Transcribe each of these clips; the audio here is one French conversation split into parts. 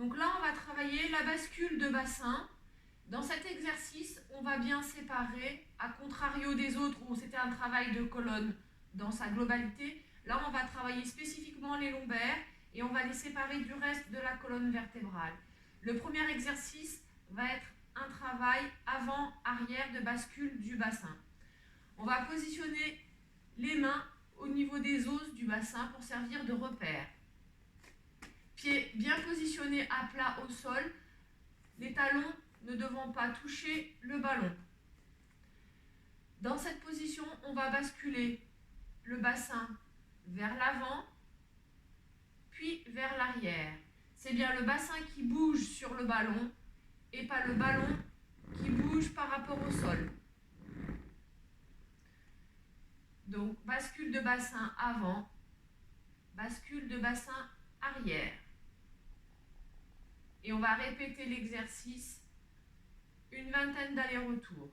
Donc là, on va travailler la bascule de bassin. Dans cet exercice, on va bien séparer, à contrario des autres où c'était un travail de colonne dans sa globalité. Là, on va travailler spécifiquement les lombaires et on va les séparer du reste de la colonne vertébrale. Le premier exercice va être un travail avant-arrière de bascule du bassin. On va positionner les mains au niveau des os du bassin pour servir de repère. Pieds bien positionnés à plat au sol, les talons ne devant pas toucher le ballon. Dans cette position, on va basculer le bassin vers l'avant, puis vers l'arrière. C'est bien le bassin qui bouge sur le ballon et pas le ballon qui bouge par rapport au sol. Donc, bascule de bassin avant, bascule de bassin arrière. Et on va répéter l'exercice une vingtaine d'allers-retours.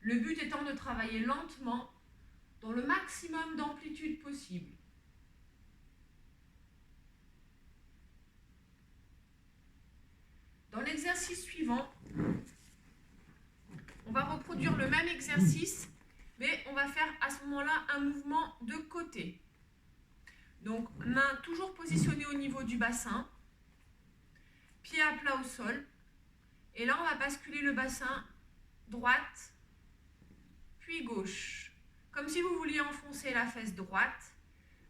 Le but étant de travailler lentement dans le maximum d'amplitude possible. Dans l'exercice suivant, on va reproduire le même exercice, mais on va faire à ce moment-là un mouvement de côté. Donc, main toujours positionnée au niveau du bassin, pied à plat au sol. Et là, on va basculer le bassin droite, puis gauche. Comme si vous vouliez enfoncer la fesse droite,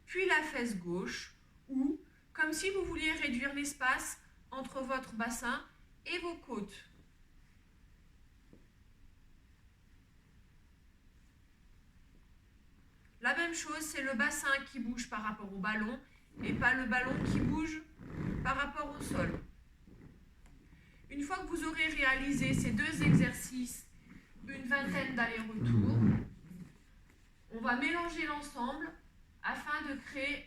puis la fesse gauche, ou comme si vous vouliez réduire l'espace entre votre bassin et vos côtes. La même chose, c'est le bassin qui bouge par rapport au ballon et pas le ballon qui bouge par rapport au sol. Une fois que vous aurez réalisé ces deux exercices, une vingtaine d'allers-retours, on va mélanger l'ensemble afin de créer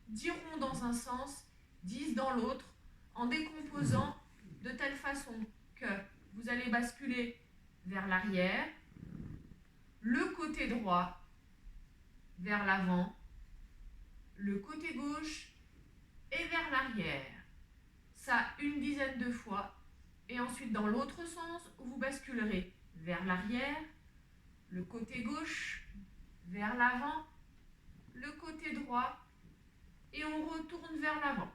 10 ronds dans un sens, 10 dans l'autre, en décomposant de telle façon que vous allez basculer vers l'arrière, le côté droit vers l'avant, le côté gauche et vers l'arrière. Ça, une dizaine de fois. Et ensuite, dans l'autre sens, vous basculerez vers l'arrière, le côté gauche, vers l'avant, le côté droit, et on retourne vers l'avant.